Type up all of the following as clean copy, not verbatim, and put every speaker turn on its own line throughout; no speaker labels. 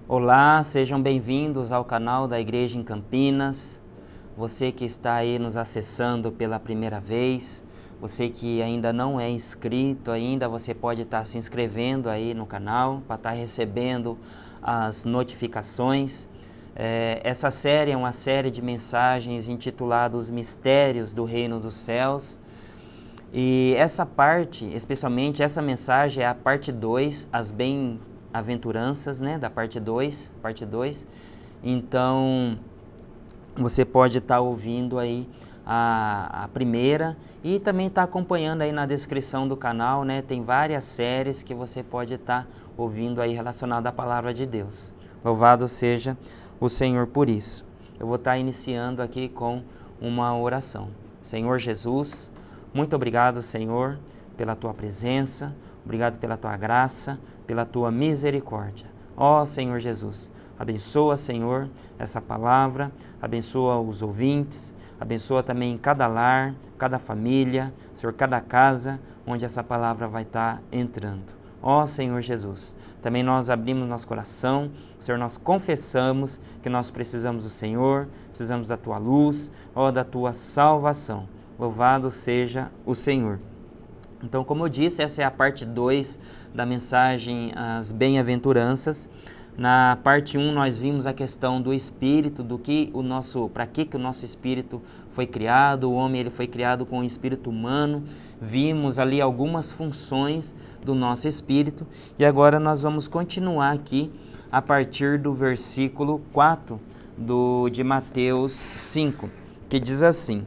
Olá, sejam bem-vindos ao canal da Igreja em Campinas. Você que está aí nos acessando pela primeira vez, você que ainda não é inscrito ainda, você pode estar se inscrevendo aí no canal para estar recebendo as notificações. Essa série é uma série de mensagens intitulada Os Mistérios do Reino dos Céus. E essa parte, especialmente essa mensagem, é a parte 2, as bem-aventuranças, né, da parte 2. Então, você pode estar ouvindo aí a primeira e também estar acompanhando aí na descrição do canal, né, tem várias séries que você pode estar ouvindo aí relacionadas à Palavra de Deus. Louvado seja o Senhor por isso. Eu vou estar iniciando aqui com uma oração. Senhor Jesus, muito obrigado, Senhor, pela Tua presença, obrigado pela Tua graça, pela Tua misericórdia. Ó Senhor Jesus, abençoa, Senhor, essa palavra, abençoa os ouvintes, abençoa também cada lar, cada família, Senhor, cada casa onde essa palavra vai estar entrando. Ó Senhor Jesus, também nós abrimos nosso coração, Senhor, nós confessamos que nós precisamos do Senhor, precisamos da Tua luz, ó, da Tua salvação. Louvado seja o Senhor. Então, como eu disse, essa é a parte 2 da mensagem As Bem-aventuranças. Na parte 1 nós vimos a questão do espírito, para que o nosso espírito foi criado. O homem ele foi criado com um espírito humano. Vimos ali algumas funções do nosso espírito. E agora nós vamos continuar aqui a partir do versículo 4 de Mateus 5, que diz assim.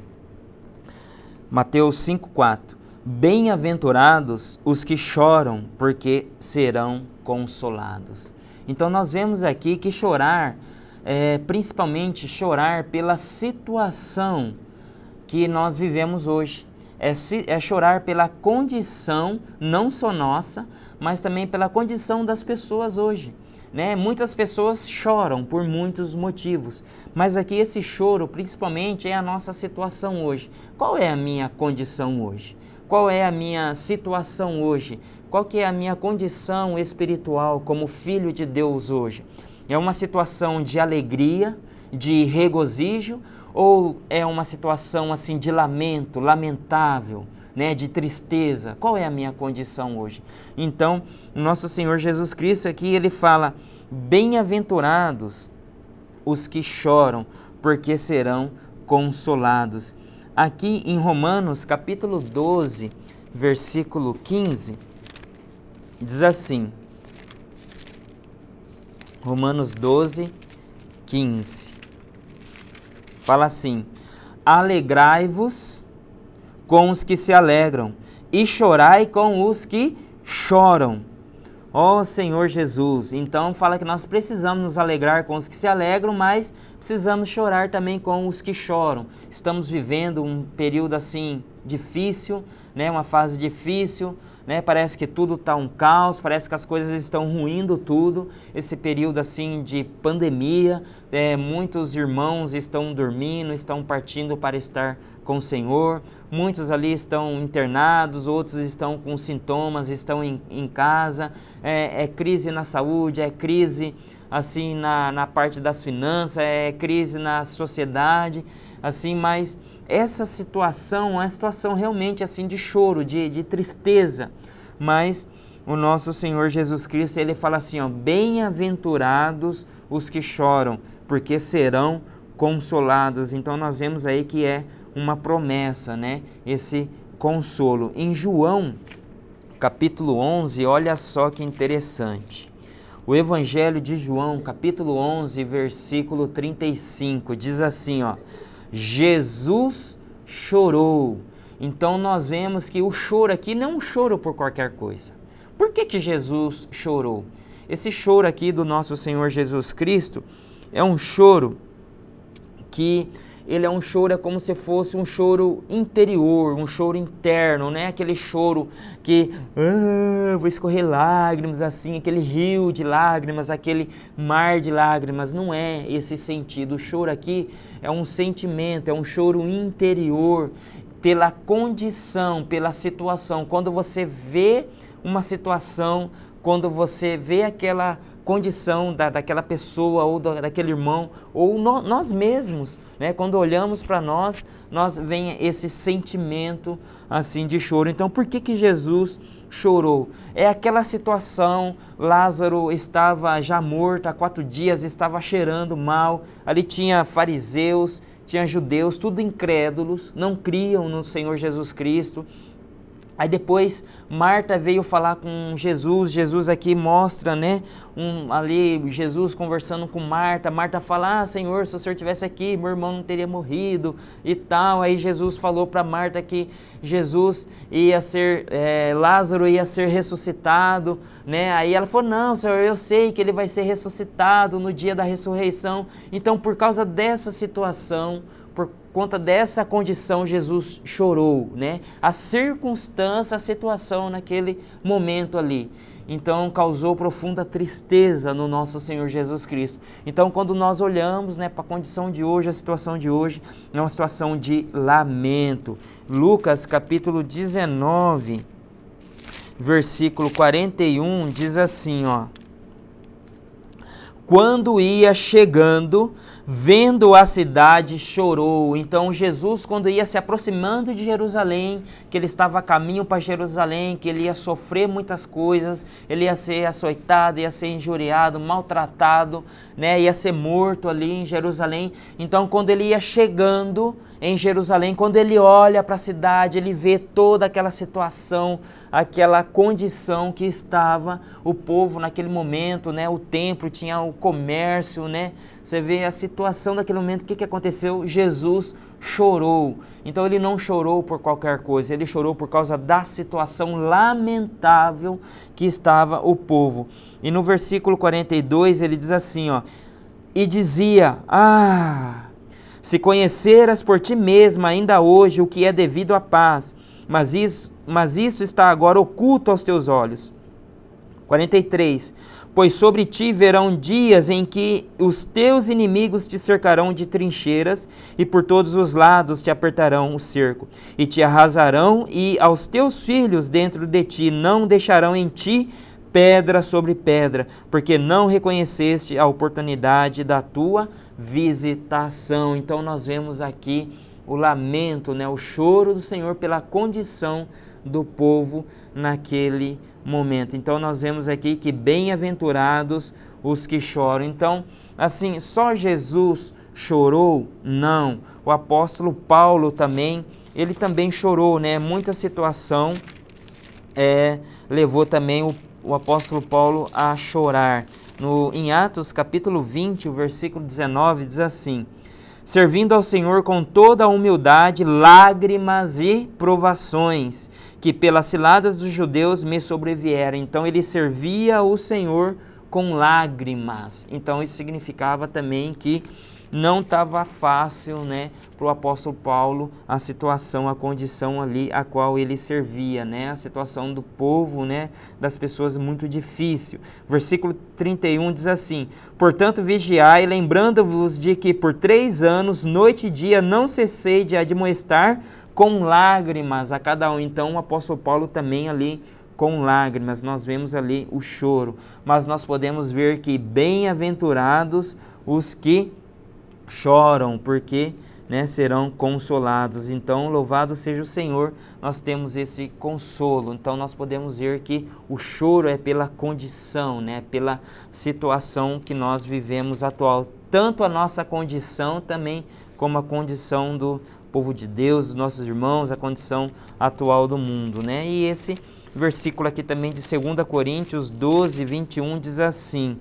Mateus 5,4: Bem-aventurados os que choram, porque serão consolados. Então nós vemos aqui que chorar, principalmente chorar pela situação que nós vivemos hoje. É chorar pela condição, não só nossa, mas também pela condição das pessoas hoje. Né? Muitas pessoas choram por muitos motivos, mas aqui esse choro principalmente é a nossa situação hoje. Qual é a minha condição hoje? Qual é a minha situação hoje? Qual que é a minha condição espiritual como filho de Deus hoje? É uma situação de alegria, de regozijo, ou é uma situação assim de lamento, lamentável, né, de tristeza? Qual é a minha condição hoje? Então, nosso Senhor Jesus Cristo aqui, ele fala: bem-aventurados os que choram, porque serão consolados. Aqui em Romanos, capítulo 12, versículo 15, diz assim, Romanos 12, 15, fala assim: alegrai-vos com os que se alegram, e chorai com os que choram. Ó Senhor Jesus, então fala que nós precisamos nos alegrar com os que se alegram, mas precisamos chorar também com os que choram. Estamos vivendo um período assim difícil, né? Uma fase difícil, né? Parece que tudo está um caos, parece que as coisas estão ruindo tudo. Esse período assim de pandemia, muitos irmãos estão dormindo, estão partindo para estar com o Senhor. Muitos ali estão internados, outros estão com sintomas, estão em casa. É crise na saúde, é crise assim na parte das finanças, é crise na sociedade, assim, mas essa situação é uma situação realmente assim de choro, de tristeza. Mas o nosso Senhor Jesus Cristo, ele fala assim, ó, bem-aventurados os que choram, porque serão consolados. Então nós vemos aí que é uma promessa, né? Esse consolo. Em João, capítulo 11, olha só que interessante. O Evangelho de João, capítulo 11, versículo 35, diz assim, ó: Jesus chorou. Então nós vemos que o choro aqui não é um choro por qualquer coisa. Por que Jesus chorou? Esse choro aqui do nosso Senhor Jesus Cristo é um choro que ele é um choro, é como se fosse um choro interior, um choro interno, né? Aquele choro que vou escorrer lágrimas assim, aquele rio de lágrimas, aquele mar de lágrimas. Não é esse sentido. O choro aqui é um sentimento, é um choro interior, pela condição, pela situação. Quando você vê uma situação, quando você vê aquela condição daquela pessoa ou daquele irmão, ou nós mesmos, né? Quando olhamos para nós vem esse sentimento assim de choro. Então, por que Jesus chorou? É aquela situação, Lázaro estava já morto há 4 dias, estava cheirando mal, ali tinha fariseus, tinha judeus, tudo incrédulos, não criam no Senhor Jesus Cristo. Aí depois Marta veio falar com Jesus, Jesus aqui mostra, né, ali Jesus conversando com Marta, Marta fala, Senhor, se o Senhor estivesse aqui, meu irmão não teria morrido e tal. Aí Jesus falou para Marta que Jesus ia ser, Lázaro ia ser ressuscitado, né, aí ela falou, não, Senhor, eu sei que ele vai ser ressuscitado no dia da ressurreição. Então, por causa dessa situação, por conta dessa condição, Jesus chorou, né? A circunstância, a situação naquele momento ali. Então, causou profunda tristeza no nosso Senhor Jesus Cristo. Então, quando nós olhamos, né, para a condição de hoje, a situação de hoje, é uma situação de lamento. Lucas, capítulo 19, versículo 41, diz assim, ó. Quando ia chegando, vendo a cidade, chorou. Então Jesus, quando ia se aproximando de Jerusalém, que ele estava a caminho para Jerusalém, que ele ia sofrer muitas coisas, ele ia ser açoitado, ia ser injuriado, maltratado, né? Ia ser morto ali em Jerusalém. Então, quando ele ia chegando em Jerusalém, quando ele olha para a cidade, ele vê toda aquela situação, aquela condição que estava o povo naquele momento, né? O templo, tinha o comércio, né? Você vê a situação daquele momento, o que aconteceu? Jesus chorou. Então ele não chorou por qualquer coisa, ele chorou por causa da situação lamentável que estava o povo. E no versículo 42 ele diz assim, ó, e dizia, se conheceras por ti mesma ainda hoje o que é devido à paz, mas isso está agora oculto aos teus olhos. 43. Pois sobre ti verão dias em que os teus inimigos te cercarão de trincheiras e por todos os lados te apertarão o cerco e te arrasarão e aos teus filhos dentro de ti não deixarão em ti pedra sobre pedra, porque não reconheceste a oportunidade da tua visitação. Então nós vemos aqui o lamento, né, o choro do Senhor pela condição do povo naquele momento. Então nós vemos aqui que bem-aventurados os que choram. Então, assim, só Jesus chorou? Não. O apóstolo Paulo também, ele também chorou, né? Muita situação levou também o apóstolo Paulo a chorar. Em Atos capítulo 20, o versículo 19, diz assim, servindo ao Senhor com toda a humildade, lágrimas e provações, que pelas ciladas dos judeus me sobrevieram. Então ele servia o Senhor com lágrimas. Então isso significava também que não estava fácil, né, para o apóstolo Paulo a situação, a condição ali a qual ele servia, né, a situação do povo, né, das pessoas muito difícil. Versículo 31 diz assim, portanto vigiai, lembrando-vos de que por 3 anos, noite e dia, não cessei de admoestar com lágrimas a cada um. Então o apóstolo Paulo também ali com lágrimas, nós vemos ali o choro, mas nós podemos ver que bem-aventurados os que choram, porque, né, serão consolados. Então, louvado seja o Senhor, nós temos esse consolo. Então, nós podemos ver que o choro é pela condição, né, pela situação que nós vivemos atual. Tanto a nossa condição também, como a condição do povo de Deus, dos nossos irmãos, a condição atual do mundo, né? E esse versículo aqui também de 2 Coríntios 12, 21 diz assim,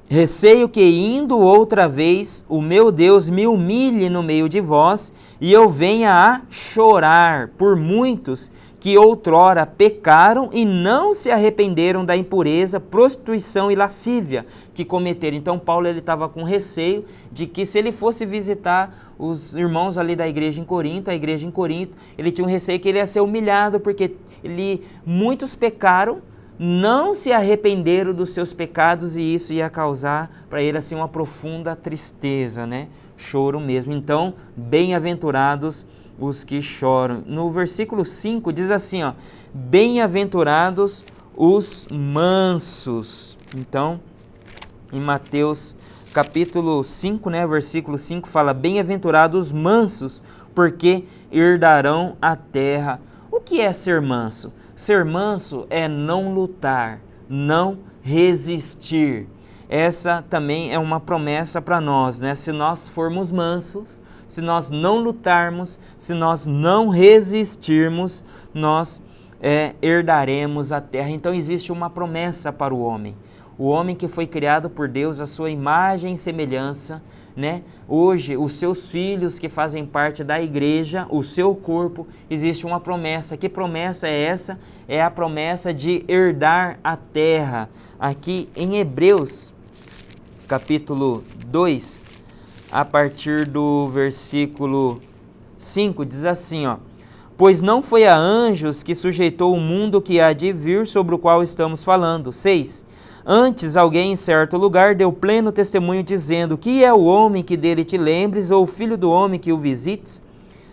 receio que indo outra vez o meu Deus me humilhe no meio de vós e eu venha a chorar por muitos que outrora pecaram e não se arrependeram da impureza, prostituição e lascívia que cometeram. Então Paulo ele estava com receio de que se ele fosse visitar os irmãos ali da igreja em Corinto, a igreja em Corinto, ele tinha um receio que ele ia ser humilhado porque muitos pecaram, não se arrependeram dos seus pecados e isso ia causar para ele assim uma profunda tristeza, né? Choro mesmo. Então, bem-aventurados os que choram. No versículo 5 diz assim, ó, bem-aventurados os mansos. Então, em Mateus capítulo 5, né, versículo 5, fala: bem-aventurados os mansos, porque herdarão a terra. O que é ser manso? Ser manso é não lutar, não resistir. Essa também é uma promessa para nós, né? Se nós formos mansos, se nós não lutarmos, se nós não resistirmos, nós herdaremos a terra. Então existe uma promessa para o homem. O homem que foi criado por Deus, a sua imagem e semelhança, né? Hoje, os seus filhos que fazem parte da igreja, o seu corpo, existe uma promessa. Que promessa é essa? É a promessa de herdar a terra. Aqui em Hebreus, capítulo 2, a partir do versículo 5, diz assim, ó: pois não foi a anjos que sujeitou o mundo que há de vir, sobre o qual estamos falando. 6. Antes, alguém em certo lugar deu pleno testemunho, dizendo: que é o homem que dele te lembres, ou o filho do homem que o visites?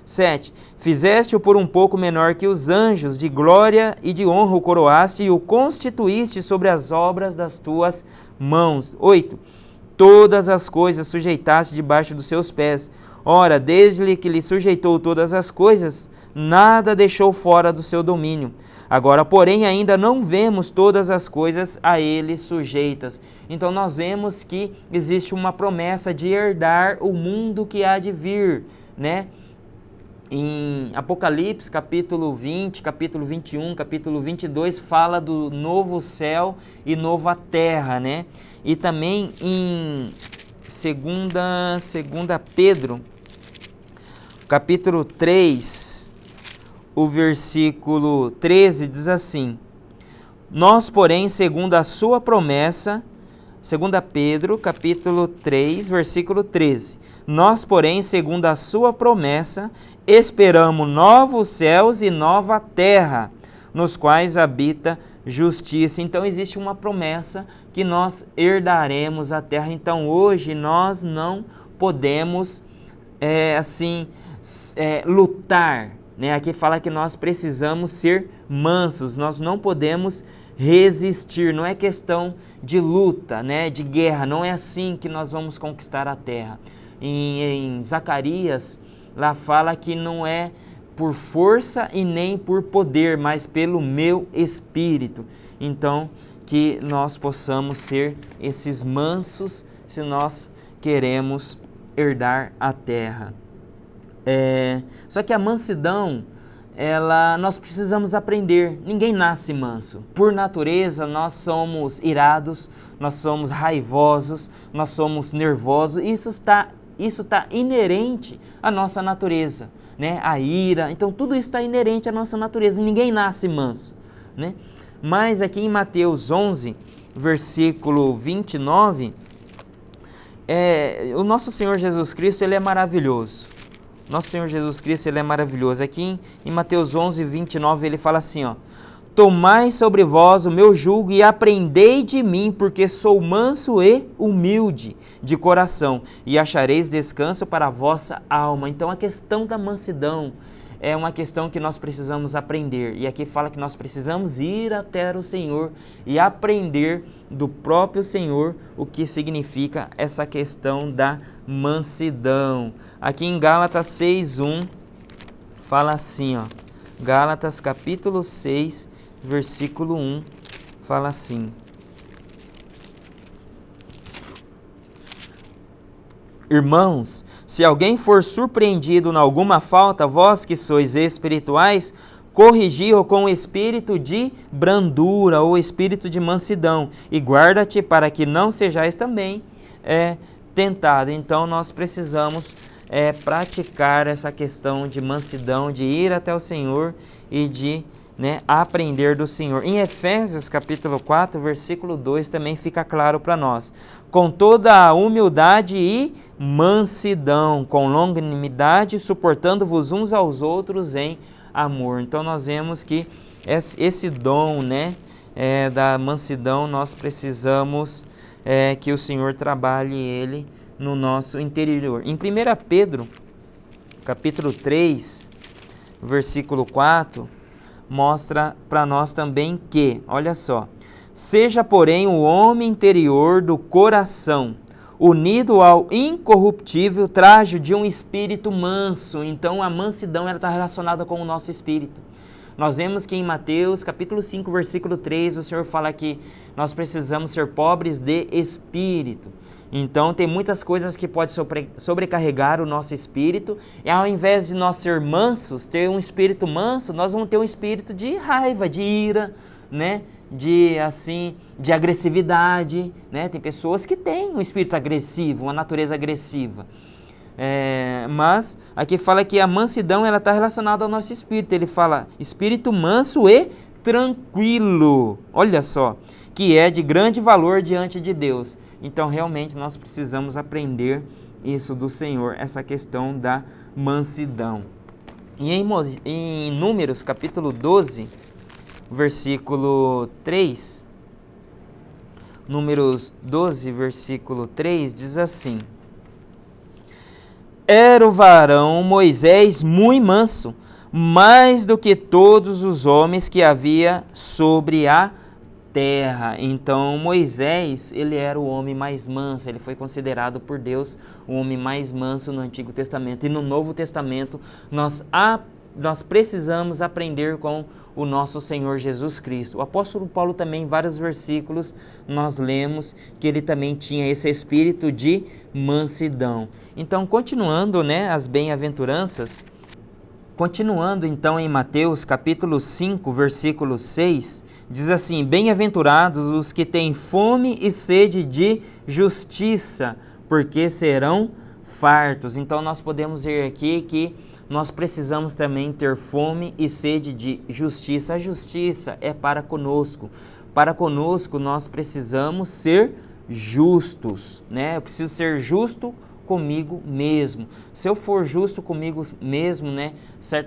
7. Fizeste-o por um pouco menor que os anjos, de glória e de honra o coroaste e o constituíste sobre as obras das tuas mãos. 8. Todas as coisas sujeitaste debaixo dos seus pés. Ora, desde que lhe sujeitou todas as coisas, nada deixou fora do seu domínio. Agora, porém, ainda não vemos todas as coisas a ele sujeitas. Então, nós vemos que existe uma promessa de herdar o mundo que há de vir, né? Em Apocalipse, capítulo 20, capítulo 21, capítulo 22, fala do novo céu e nova terra, né? E também em 2 Pedro, capítulo 3, o versículo 13 diz assim: nós, porém, segundo a sua promessa, 2 Pedro, capítulo 3, versículo 13, nós, porém, segundo a sua promessa, esperamos novos céus e nova terra, nos quais habita justiça. Então, existe uma promessa que nós herdaremos a terra. Então, hoje, nós não podemos, lutar, né? Aqui fala que nós precisamos ser mansos, nós não podemos resistir, não é questão de luta, né? De guerra, não é assim que nós vamos conquistar a terra. Em Zacarias, lá fala que não é por força e nem por poder, mas pelo meu espírito. Então, que nós possamos ser esses mansos se nós queremos herdar a terra. Só que a mansidão, nós precisamos aprender. Ninguém nasce manso. Por natureza, nós somos irados, nós somos raivosos, nós somos nervosos. Isso está inerente à nossa natureza, né? A ira. Então, tudo isso está inerente à nossa natureza. Ninguém nasce manso, né? Mas aqui em Mateus 11, versículo 29, o nosso Senhor Jesus Cristo, ele é maravilhoso. Nosso Senhor Jesus Cristo, ele é maravilhoso. Aqui em Mateus 11, 29, ele fala assim, ó: tomai sobre vós o meu jugo e aprendei de mim, porque sou manso e humilde de coração, e achareis descanso para a vossa alma. Então, a questão da mansidão é uma questão que nós precisamos aprender. E aqui fala que nós precisamos ir até o Senhor e aprender do próprio Senhor o que significa essa questão da mansidão. Aqui em Gálatas 6:1 fala assim, ó. Gálatas capítulo 6, versículo 1, fala assim: irmãos, se alguém for surpreendido em alguma falta, vós que sois espirituais, corrigi-o com o espírito de brandura ou espírito de mansidão, e guarda-te para que não sejais também tentado. Então, nós precisamos praticar essa questão de mansidão, de ir até o Senhor e de aprender do Senhor. Em Efésios capítulo 4, versículo 2, também fica claro para nós: com toda a humildade e mansidão, com longanimidade, suportando-vos uns aos outros em amor. Então nós vemos que esse dom da mansidão, nós precisamos que o Senhor trabalhe ele no nosso interior. Em 1 Pedro capítulo 3, versículo 4, mostra para nós também que, olha só, seja porém o homem interior do coração, unido ao incorruptível traje de um espírito manso. Então a mansidão está relacionada com o nosso espírito. Nós vemos que em Mateus capítulo 5, versículo 3, o Senhor fala que nós precisamos ser pobres de espírito. Então tem muitas coisas que podem sobrecarregar o nosso espírito, e ao invés de nós ser mansos, ter um espírito manso, nós vamos ter um espírito de raiva, de ira, né? De agressividade, né? Tem pessoas que têm um espírito agressivo, uma natureza agressiva. Mas aqui fala que a mansidão está relacionada ao nosso espírito. Ele fala espírito manso e tranquilo, olha só, que é de grande valor diante de Deus. Então realmente nós precisamos aprender isso do Senhor, essa questão da mansidão. E em Números capítulo 12, versículo 3, Números 12, versículo 3, diz assim: era o varão Moisés muito manso, mais do que todos os homens que havia sobre a terra. Então Moisés, ele era o homem mais manso, ele foi considerado por Deus o homem mais manso no Antigo Testamento. E no Novo Testamento nós precisamos aprender com o nosso Senhor Jesus Cristo. O apóstolo Paulo também, em vários versículos, nós lemos que ele também tinha esse espírito de mansidão. Então, continuando, né, as bem-aventuranças, continuando então em Mateus capítulo 5, versículo 6, diz assim: bem-aventurados os que têm fome e sede de justiça, porque serão fartos. Então, nós podemos ver aqui que nós precisamos também ter fome e sede de justiça. A justiça é para conosco. Para conosco nós precisamos ser justos, né? Eu preciso ser justo comigo mesmo. Se eu for justo comigo mesmo, né,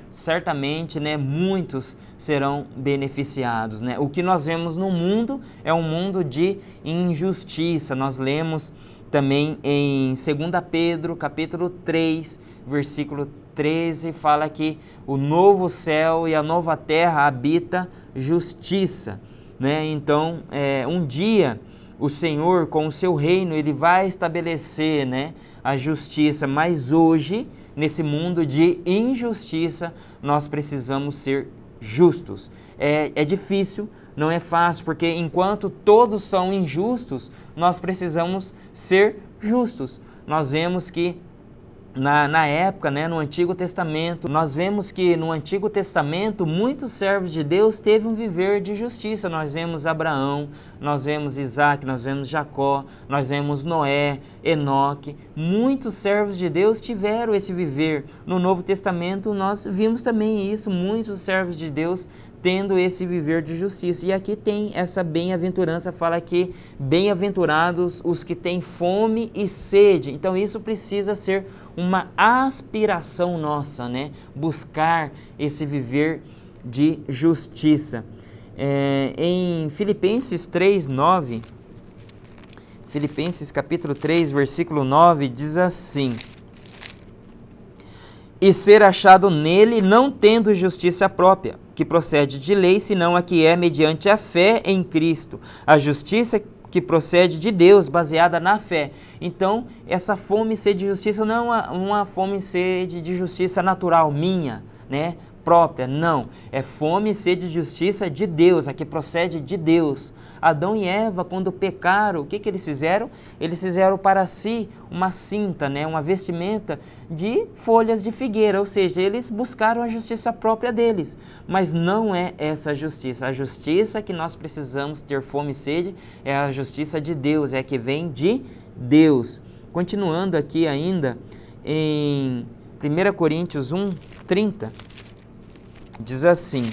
certamente, né, muitos serão beneficiados, né? O que nós vemos no mundo é um mundo de injustiça. Nós lemos também em 2 Pedro, capítulo 3, versículo 13, fala que o novo céu e a nova terra habita justiça, né? Então, um dia o Senhor, com o seu reino, ele vai estabelecer, né, a justiça, mas hoje, nesse mundo de injustiça, nós precisamos ser justos. É difícil, não é fácil, porque enquanto todos são injustos, nós precisamos ser justos. Nós vemos que na época, né, no Antigo Testamento, nós vemos que no Antigo Testamento muitos servos de Deus teve um viver de justiça. Nós vemos Abraão, nós vemos Isaac, nós vemos Jacó, nós vemos Noé, Enoque. Muitos servos de Deus tiveram esse viver. No Novo Testamento nós vimos também isso, muitos servos de Deus tendo esse viver de justiça. E aqui tem essa bem-aventurança, fala que bem-aventurados os que têm fome e sede. Então isso precisa ser uma aspiração nossa, né? Buscar esse viver de justiça. Em Filipenses 3, 9, Filipenses capítulo 3, versículo 9, diz assim: e ser achado nele, não tendo justiça própria, que procede de lei, senão a que é mediante a fé em Cristo, a justiça que procede de Deus, baseada na fé. Então, essa fome e sede de justiça não é uma fome e sede de justiça natural, minha, né, própria, não. É fome e sede de justiça de Deus, a que procede de Deus. Adão e Eva, quando pecaram, o que eles fizeram? Eles fizeram para si uma cinta, né, uma vestimenta de folhas de figueira, ou seja, eles buscaram a justiça própria deles, mas não é essa justiça. A justiça que nós precisamos ter fome e sede é a justiça de Deus, é a que vem de Deus. Continuando aqui ainda, em 1 Coríntios 1, 30, diz assim: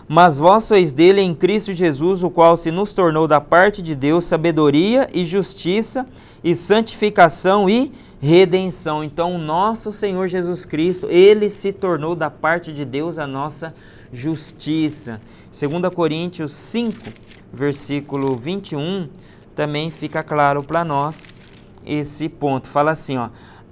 mas vós sois dele em Cristo Jesus, o qual se nos tornou da parte de Deus sabedoria e justiça e santificação e redenção. Então, o nosso Senhor Jesus Cristo, ele se tornou da parte de Deus a nossa justiça. 2 Coríntios 5, versículo 21, também fica claro para nós esse ponto. Fala assim, ó: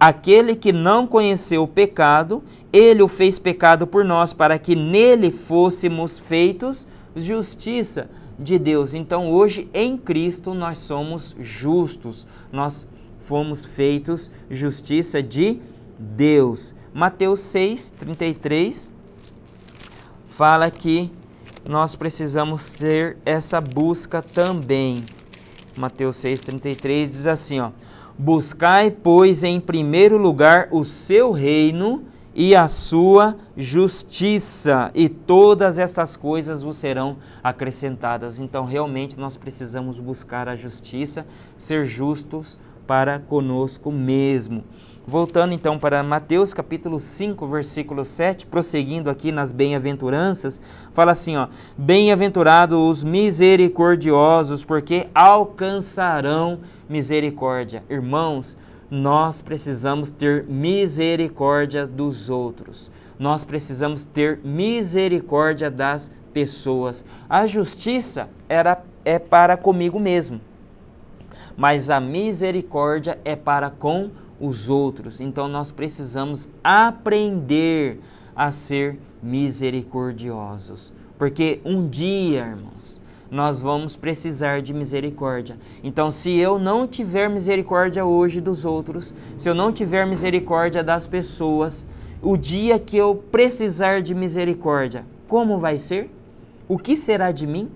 aquele que não conheceu o pecado, ele o fez pecado por nós, para que nele fôssemos feitos justiça de Deus. Então hoje em Cristo nós somos justos, nós fomos feitos justiça de Deus. Mateus 6:33 fala que nós precisamos ter essa busca também. Mateus 6:33 diz assim, ó: buscai, pois, em primeiro lugar o seu reino e a sua justiça, e todas estas coisas vos serão acrescentadas. Então, realmente, nós precisamos buscar a justiça, ser justos para conosco mesmo. Voltando então para Mateus capítulo 5, versículo 7, prosseguindo aqui nas bem-aventuranças, fala assim, ó: bem-aventurados os misericordiosos, porque alcançarão misericórdia. Irmãos, nós precisamos ter misericórdia dos outros. Nós precisamos ter misericórdia das pessoas. A justiça é para comigo mesmo, mas a misericórdia é para com os outros. Então nós precisamos aprender a ser misericordiosos, porque um dia, irmãos, nós vamos precisar de misericórdia. Então, se eu não tiver misericórdia hoje dos outros, se eu não tiver misericórdia das pessoas, o dia que eu precisar de misericórdia, como vai ser? O que será de mim?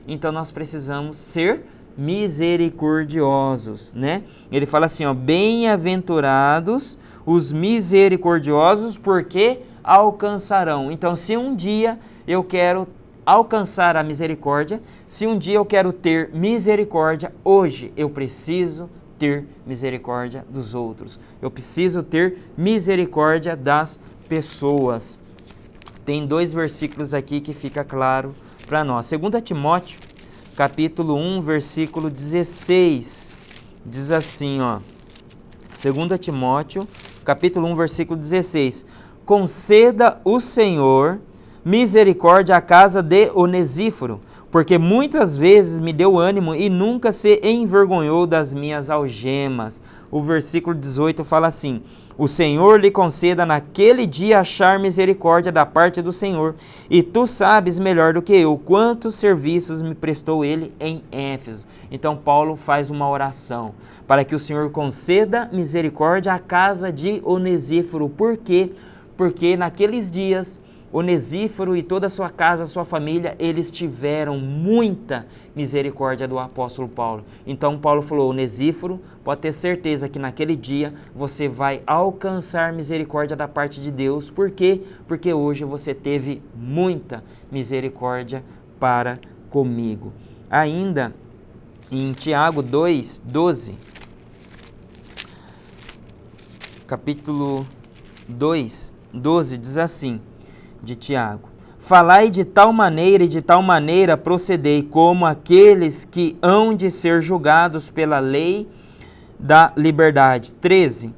Então nós precisamos ser misericordiosos, né? Ele fala assim, ó: bem-aventurados os misericordiosos, porque alcançarão. Então, se um dia eu quero alcançar a misericórdia, se um dia eu quero ter misericórdia, hoje eu preciso ter misericórdia dos outros. Eu preciso ter misericórdia das pessoas. Tem 2 versículos aqui que fica claro para nós. 2 Timóteo capítulo 1, versículo 16, diz assim, ó, 2 Timóteo, capítulo 1, versículo 16, conceda o Senhor misericórdia à casa de Onesíforo, porque muitas vezes me deu ânimo e nunca se envergonhou das minhas algemas. O versículo 18 fala assim: o Senhor lhe conceda naquele dia achar misericórdia da parte do Senhor, e tu sabes melhor do que eu quantos serviços me prestou ele em Éfeso. Então Paulo faz uma oração para que o Senhor conceda misericórdia à casa de Onesíforo. Por quê? Porque naqueles dias Onesíforo e toda a sua casa, a sua família, eles tiveram muita misericórdia do apóstolo Paulo. Então Paulo falou: Onesíforo, pode ter certeza que naquele dia você vai alcançar misericórdia da parte de Deus. Por quê? Porque hoje você teve muita misericórdia para comigo. Ainda em Tiago 2:12, capítulo 2:12 diz assim, de Tiago: falai de tal maneira e de tal maneira procedei, como aqueles que hão de ser julgados pela lei da liberdade. 13.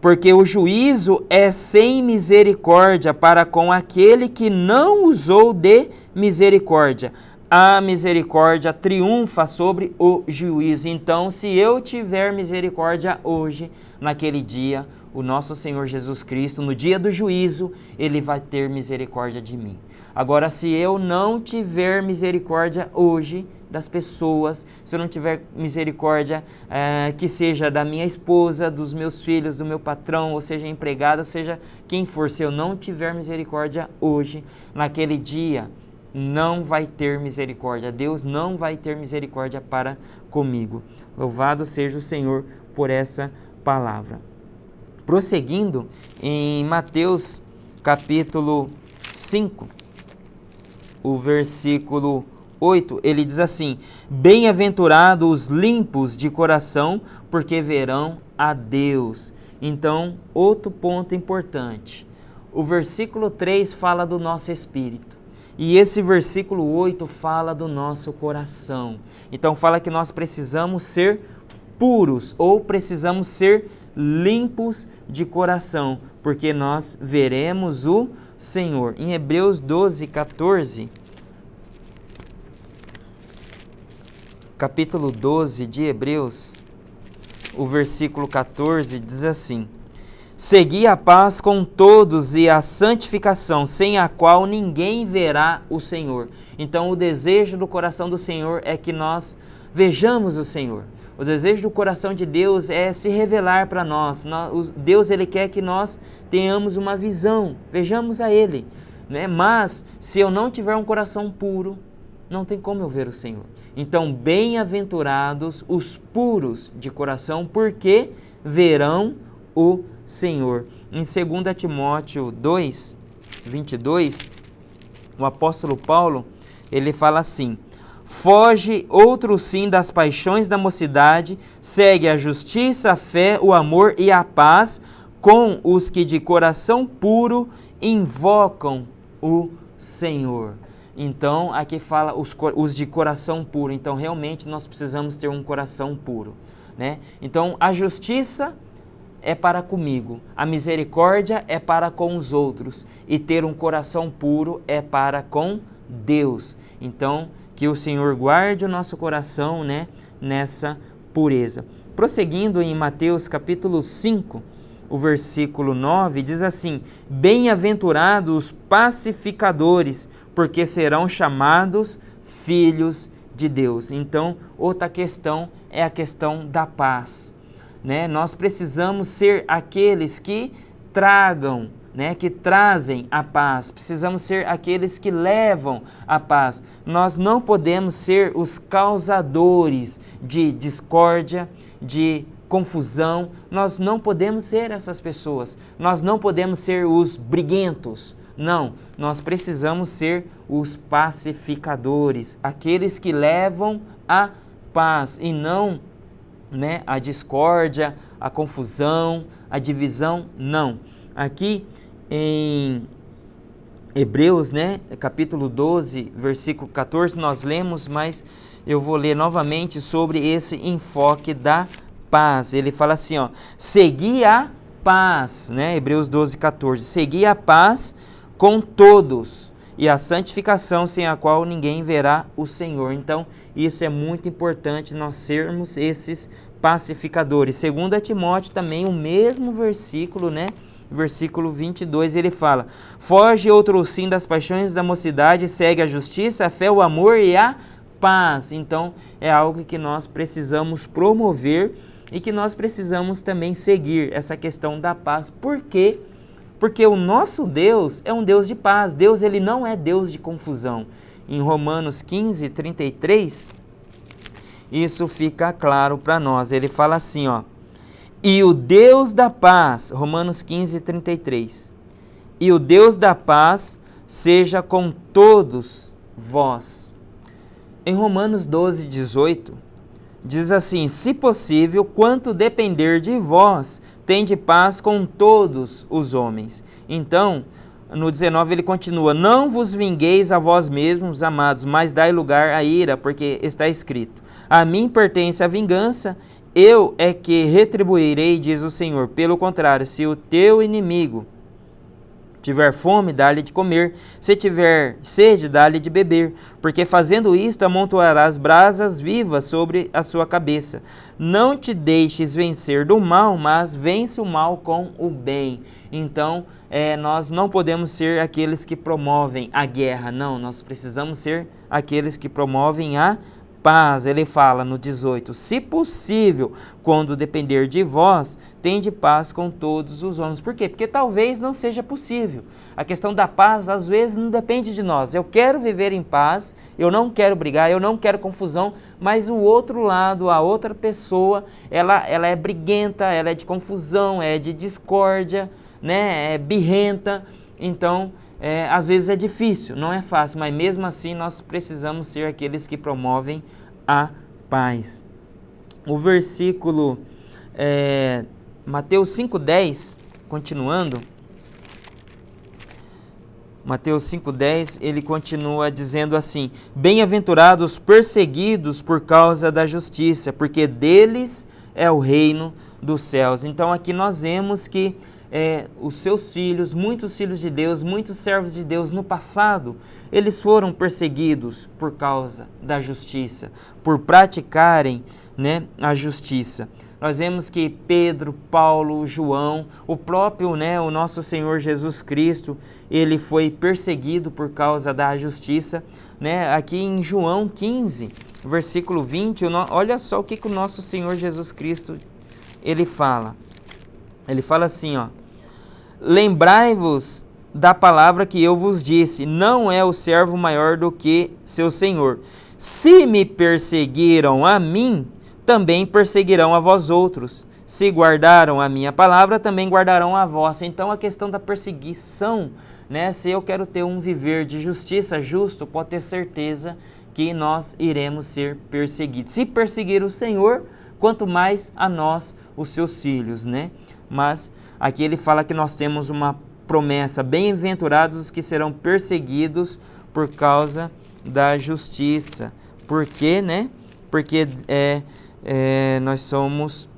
Porque o juízo é sem misericórdia para com aquele que não usou de misericórdia. A misericórdia triunfa sobre o juízo. Então, se eu tiver misericórdia hoje, naquele dia, o nosso Senhor Jesus Cristo, no dia do juízo, Ele vai ter misericórdia de mim. Agora, se eu não tiver misericórdia hoje das pessoas, se eu não tiver misericórdia que seja da minha esposa, dos meus filhos, do meu patrão, ou seja, empregada, seja quem for, se eu não tiver misericórdia hoje, naquele dia, não vai ter misericórdia. Deus não vai ter misericórdia para comigo. Louvado seja o Senhor por essa palavra. Prosseguindo, em Mateus capítulo 5, o versículo 8, ele diz assim: bem-aventurados os limpos de coração, porque verão a Deus. Então, outro ponto importante, o versículo 3 fala do nosso espírito, e esse versículo 8 fala do nosso coração. Então, fala que nós precisamos ser puros, ou precisamos ser limpos de coração, porque nós veremos o Senhor. Em Hebreus 12:14, capítulo 12 de Hebreus, o versículo 14 diz assim: segui a paz com todos e a santificação, sem a qual ninguém verá o Senhor. Então, o desejo do coração do Senhor é que nós vejamos o Senhor. O desejo do coração de Deus é se revelar para nós. Deus, Ele quer que nós tenhamos uma visão, vejamos a Ele, né? Mas, se eu não tiver um coração puro, não tem como eu ver o Senhor. Então, bem-aventurados os puros de coração, porque verão o Senhor. Em 2 Timóteo 2, 22, o apóstolo Paulo, ele fala assim: foge outro sim das paixões da mocidade, segue a justiça, a fé, o amor e a paz com os que de coração puro invocam o Senhor. Então, aqui fala os de coração puro. Então, realmente, nós precisamos ter um coração puro, né? Então, a justiça é para comigo, a misericórdia é para com os outros, e ter um coração puro é para com Deus. Então, que o Senhor guarde o nosso coração, né, nessa pureza. Prosseguindo em Mateus capítulo 5, o versículo 9, diz assim: bem-aventurados os pacificadores, porque serão chamados filhos de Deus. Então, outra questão é a questão da paz, né? Nós precisamos ser aqueles que tragam, né, que trazem a paz. Precisamos ser aqueles que levam a paz. Nós não podemos ser os causadores de discórdia, de confusão. Nós não podemos ser essas pessoas. Nós não podemos ser os briguentos. Não, nós precisamos ser os pacificadores, aqueles que levam a paz e não, né, a discórdia, a confusão, a divisão, não. Aqui em Hebreus, né, capítulo 12, versículo 14, nós lemos, mas eu vou ler novamente sobre esse enfoque da paz. Ele fala assim, ó: segui a paz, né, Hebreus 12, 14, segui a paz com todos e a santificação, sem a qual ninguém verá o Senhor. Então, isso é muito importante, nós sermos esses pacificadores. 2 Timóteo também, o mesmo versículo, né? Versículo 22, ele fala: foge outro sim das paixões da mocidade, segue a justiça, a fé, o amor e a paz. Então, é algo que nós precisamos promover e que nós precisamos também seguir, essa questão da paz. Por quê? Porque o nosso Deus é um Deus de paz. Deus, ele não é Deus de confusão. Em Romanos 15, 33, isso fica claro para nós. Ele fala assim, ó: e o Deus da paz, Romanos 15, 33, e o Deus da paz seja com todos vós. Em Romanos 12, 18, diz assim: se possível, quanto depender de vós, tende paz com todos os homens. Então, no 19 ele continua: não vos vingueis a vós mesmos, amados, mas dai lugar à ira, porque está escrito: a mim pertence a vingança, eu é que retribuirei, diz o Senhor. Pelo contrário, se o teu inimigo tiver fome, dá-lhe de comer, se tiver sede, dá-lhe de beber, porque fazendo isto amontoarás brasas vivas sobre a sua cabeça. Não te deixes vencer do mal, mas vence o mal com o bem. Então, nós não podemos ser aqueles que promovem a guerra, não, nós precisamos ser aqueles que promovem a paz. Ele fala no 18: se possível, quando depender de vós, tende paz com todos os homens. Por quê? Porque talvez não seja possível. A questão da paz, às vezes, não depende de nós. Eu quero viver em paz, eu não quero brigar, eu não quero confusão, mas o outro lado, a outra pessoa, ela é briguenta, ela é de confusão, é de discórdia, né? É birrenta. Então, às vezes é difícil, não é fácil, mas mesmo assim nós precisamos ser aqueles que promovem a paz. O versículo Mateus 5,10, continuando, Mateus 5,10, ele continua dizendo assim: bem-aventurados perseguidos por causa da justiça, porque deles é o reino dos céus. Então aqui nós vemos que os seus filhos, muitos filhos de Deus, muitos servos de Deus no passado, eles foram perseguidos por causa da justiça, por praticarem, né, a justiça. Nós vemos que Pedro, Paulo, João, o próprio, né, o nosso Senhor Jesus Cristo, ele foi perseguido por causa da justiça, né? Aqui em João 15, versículo 20, olha só o que o nosso Senhor Jesus Cristo, ele fala. Ele fala assim, ó: lembrai-vos da palavra que eu vos disse, não é o servo maior do que seu senhor. Se me perseguiram a mim, também perseguirão a vós outros. Se guardaram a minha palavra, também guardarão a vossa. Então a questão da perseguição, né? Se eu quero ter um viver de justiça justo, pode ter certeza que nós iremos ser perseguidos. Se perseguir o Senhor, quanto mais a nós, os seus filhos, né? Mas aqui ele fala que nós temos uma promessa: bem-aventurados os que serão perseguidos por causa da justiça. Por quê, né? Porque nós somos,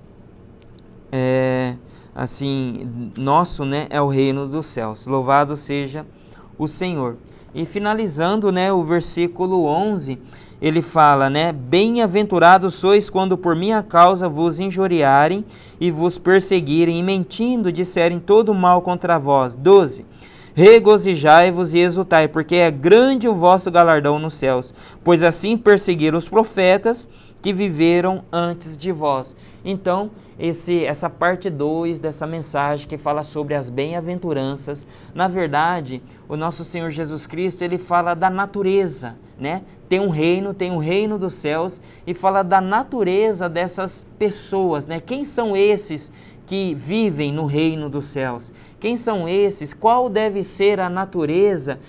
assim, nosso, né, é o reino dos céus. Louvado seja o Senhor. E finalizando, né, o versículo 11, ele fala, né, bem-aventurados sois quando por minha causa vos injuriarem e vos perseguirem e mentindo disserem todo mal contra vós. 12. Regozijai-vos e exultai, porque é grande o vosso galardão nos céus, pois assim perseguiram os profetas que viveram antes de vós. Então, essa parte 2 dessa mensagem que fala sobre as bem-aventuranças, na verdade, o nosso Senhor Jesus Cristo, ele fala da natureza, né? Tem um reino dos céus, e fala da natureza dessas pessoas, né? Quem são esses que vivem no reino dos céus? Quem são esses? Qual deve ser a natureza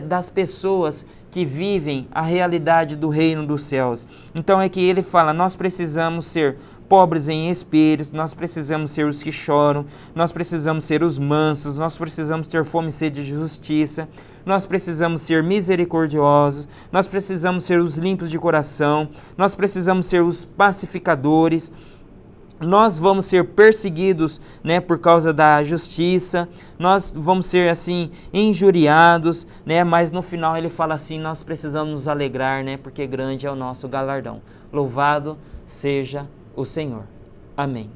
das pessoas que vivem a realidade do reino dos céus? Então é que ele fala, nós precisamos ser pobres em espírito, nós precisamos ser os que choram, nós precisamos ser os mansos, nós precisamos ter fome e sede de justiça, nós precisamos ser misericordiosos, nós precisamos ser os limpos de coração, nós precisamos ser os pacificadores. Nós vamos ser perseguidos, né, por causa da justiça, nós vamos ser assim injuriados, né, mas no final ele fala assim, nós precisamos nos alegrar, né, porque grande é o nosso galardão. Louvado seja o Senhor. Amém.